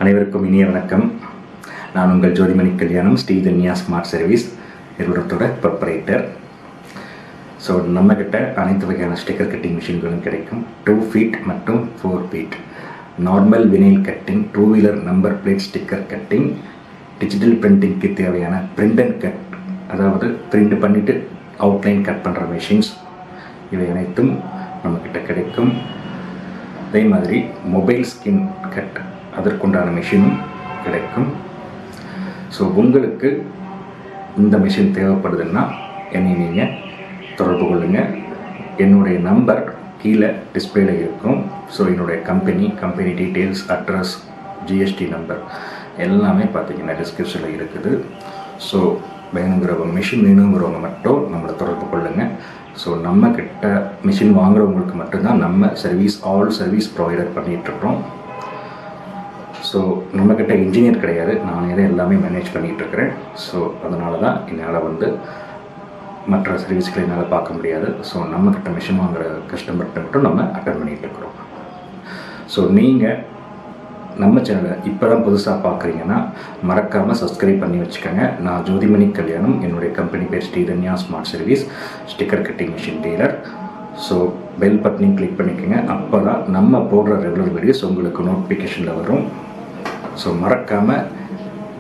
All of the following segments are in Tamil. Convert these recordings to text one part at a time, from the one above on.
அனைவருக்கும் இனிய வணக்கம். நான் உங்கள் ஜோதிமணி கல்யாணம், ஸ்ரீதன்யா ஸ்மார்ட் சர்வீஸ் நிறுவனத்தோட ப்ரொப்ரைட்டர். ஸோ நம்மக்கிட்ட அனைத்து வகையான ஸ்டிக்கர் கட்டிங் மிஷின்களும் கிடைக்கும். 2 feet மற்றும் 4 feet normal vinyl cutting, 2 wheeler number plate sticker cutting, digital பிரிண்டிங்க்கு தேவையான பிரிண்ட் அண்ட் கட், அதாவது பிரிண்ட் பண்ணிவிட்டு அவுட்லைன் கட் பண்ணுற மிஷின்ஸ், இவை அனைத்தும் நம்மக்கிட்ட கிடைக்கும். அதே மாதிரி மொபைல் ஸ்கின் கட், அதற்குண்டான மிஷினும் கிடைக்கும். ஸோ உங்களுக்கு இந்த மிஷின் தேவைப்படுதுன்னா என்னை நீங்கள் தொடர்பு கொள்ளுங்கள். என்னுடைய நம்பர் கீழே டிஸ்பிளேல இருக்கும். ஸோ என்னுடைய company details, address, GST number எல்லாமே பார்த்தீங்கன்னா டிஸ்கிரிப்ஷனில் இருக்குது. ஸோ மிஷின் வேணுங்கிறவங்க மட்டும் நம்மளை தொடர்பு கொள்ளுங்கள். ஸோ நம்மக்கிட்ட மிஷின் வாங்குறவங்களுக்கு மட்டும்தான் நம்ம ஆல் சர்வீஸ் ப்ரொவைடர் பண்ணிகிட்ருக்குறோம். ஸோ நம்மக்கிட்ட இன்ஜினியர் கிடையாது, நானே தான் எல்லாமே மேனேஜ் பண்ணிகிட்ருக்கிறேன். ஸோ அதனால தான் என்னால் மற்ற சர்வீஸ்களை என்னால் பார்க்க முடியாது. ஸோ நம்மக்கிட்ட மிஷின் வாங்குகிற கஸ்டமர்கிட்ட மட்டும் நம்ம அட்டன் பண்ணிகிட்ருக்குறோம். ஸோ நீங்கள் நம்ம சேனலை இப்போ தான் புதுசாக பார்க்குறீங்கன்னா மறக்காமல் சப்ஸ்கிரைப் பண்ணி வச்சுக்கோங்க. நான் ஜோதிமணி கல்யாணம், என்னுடைய கம்பெனி பேர் Sridhanya smart service, sticker cutting machine dealer. So bell பட்டனையும் கிளிக் பண்ணிக்கோங்க. அப்போ தான் நம்ம போடுற ரெகுலர் வீடியோஸ் உங்களுக்கு நோட்டிஃபிகேஷனில் வரும். ஸோ மறக்காமல்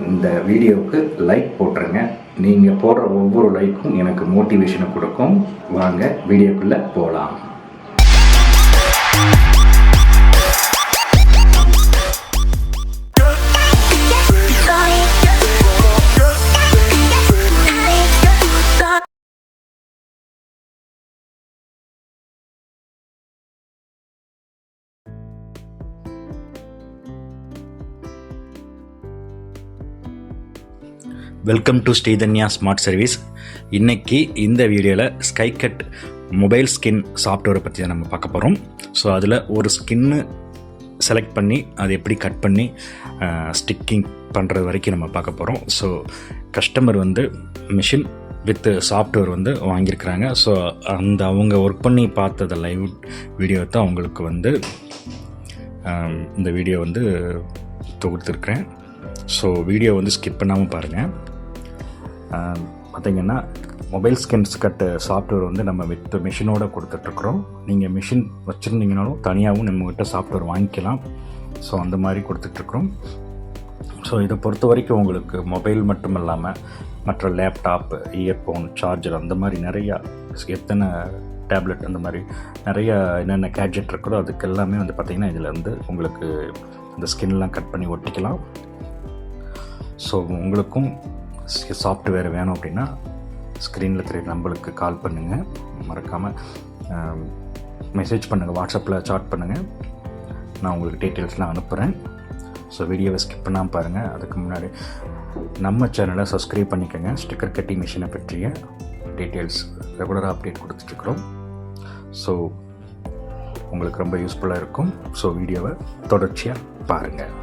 இந்த வீடியோவுக்கு லைக் போட்டுருங்க. நீங்கள் போடுற ஒவ்வொரு லைக்கும் எனக்கு மோட்டிவேஷனை கொடுக்கும். வாங்க வீடியோக்குள்ளே போகலாம். Welcome to Sridhanya smart service. இன்றைக்கி இந்த வீடியோவில் ஸ்கைகட் மொபைல் ஸ்கின் சாஃப்ட்வேரை பற்றி தான் நம்ம பார்க்க போகிறோம். ஸோ அதில் ஒரு ஸ்கின்னு செலக்ட் பண்ணி அதை எப்படி கட் பண்ணி ஸ்டிக்கிங் பண்ணுறது வரைக்கும் நம்ம பார்க்க போகிறோம். So customer machine with software வாங்கியிருக்கிறாங்க. ஸோ அவங்க ஒர்க் பண்ணி பார்த்தத லைவ் வீடியோ தான் அவங்களுக்கு இந்த வீடியோ தொகுத்துருக்கிறேன். ஸோ வீடியோ ஸ்கிப் பண்ணாமல் பாருங்கள். பார்த்திங்கன்னா மொபைல் ஸ்கின்ஸ் கட்டு சாஃப்ட்வேர் நம்ம வித் மிஷினோடு கொடுத்துட்ருக்குறோம். நீங்கள் மிஷின் வச்சுருந்தீங்கனாலும் தனியாகவும் நம்மக்கிட்ட சாஃப்ட்வேர் வாங்கிக்கலாம். ஸோ அந்த மாதிரி கொடுத்துட்ருக்குறோம். ஸோ இதை பொறுத்த வரைக்கும் உங்களுக்கு மொபைல் மட்டும் இல்லாமல் மற்ற லேப்டாப், இயர்ஃபோன், சார்ஜர், அந்த மாதிரி நிறையா எத்தனை டேப்லெட், அந்த மாதிரி நிறையா என்னென்ன கேட்ஜெட் இருக்கிறோ அதுக்கு எல்லாமே பார்த்திங்கன்னா இதில் உங்களுக்கு இந்த ஸ்கின்லாம் கட் பண்ணி ஒட்டிக்கலாம். ஸோ உங்களுக்கும் சாஃப்ட்வேர் வேணும் அப்படின்னா ஸ்க்ரீனில் தெரிய நம்பருக்கு கால் பண்ணுங்கள். மறக்காமல் மெசேஜ் பண்ணுங்கள், வாட்ஸ்அப்பில் சாட் பண்ணுங்கள். நான் உங்களுக்கு டீட்டெயில்ஸ்லாம் அனுப்புகிறேன். ஸோ வீடியோவை ஸ்கிப் பண்ணாமல் பாருங்கள். அதுக்கு முன்னாடி நம்ம சேனலை சப்ஸ்கிரைப் பண்ணிக்கோங்க. ஸ்டிக்கர் கட்டிங் மிஷினை பற்றிய டீட்டெயில்ஸ் ரெகுலராக அப்டேட் கொடுத்துட்ருக்குறோம். ஸோ உங்களுக்கு ரொம்ப யூஸ்ஃபுல்லாக இருக்கும். ஸோ வீடியோவை தொடர்ச்சியாக பாருங்கள்.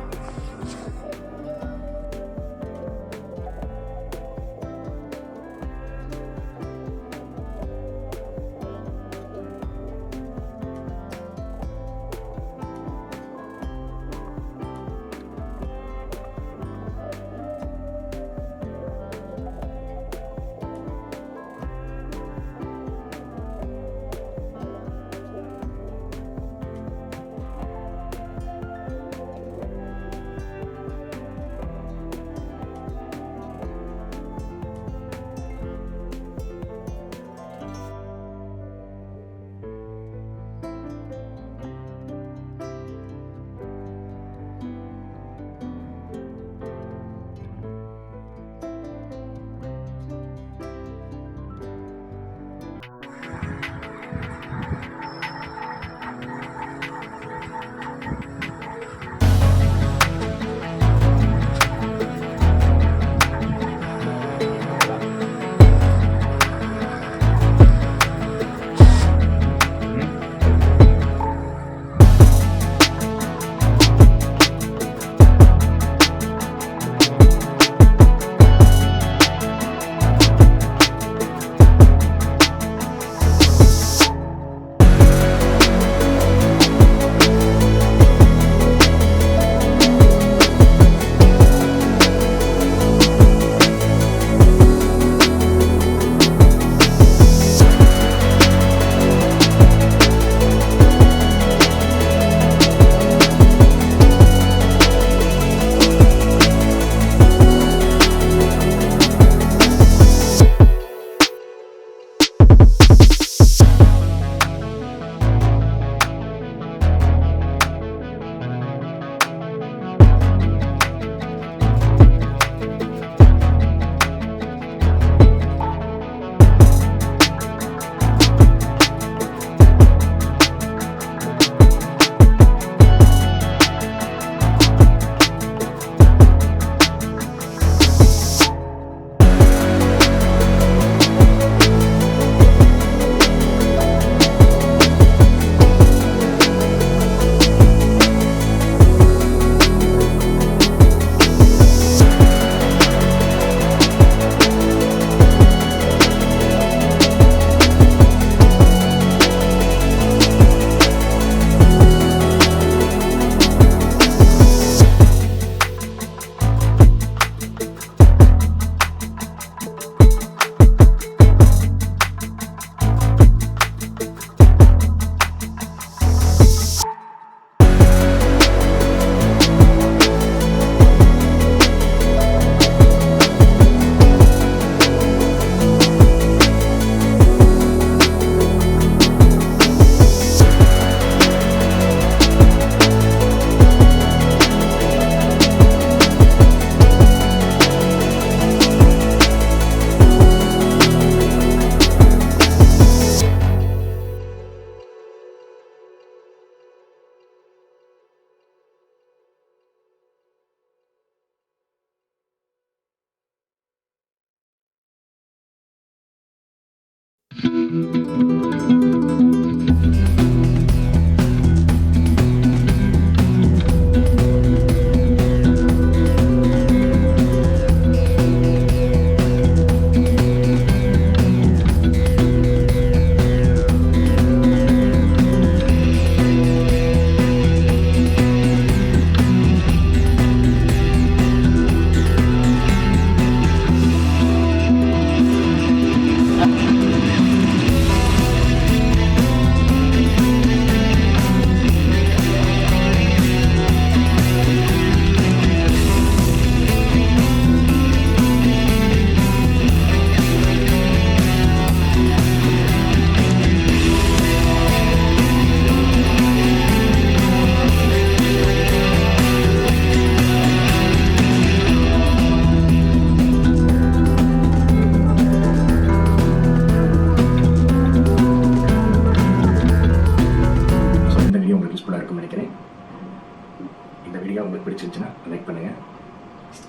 இந்த வீடியோ உங்களுக்கு பிடிச்சிருந்துச்சுன்னா லைக் பண்ணுங்கள்,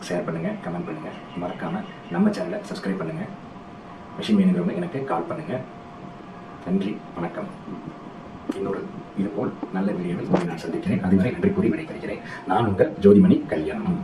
ஷேர் பண்ணுங்கள், கமெண்ட் பண்ணுங்கள். மறக்காமல் நம்ம சேனலை சப்ஸ்கிரைப் பண்ணுங்கள். மிஷின் வேணுங்கிறவங்க எனக்கு கால் பண்ணுங்கள். நன்றி, வணக்கம். இன்னொரு இதுபோல் நல்ல வீடியோவில் நான் சந்திக்கிறேன். அதுவரை நன்றி கூறி விடைபெறுகிறேன். நான் உங்கள் ஜோதிமணி கல்யாணம்.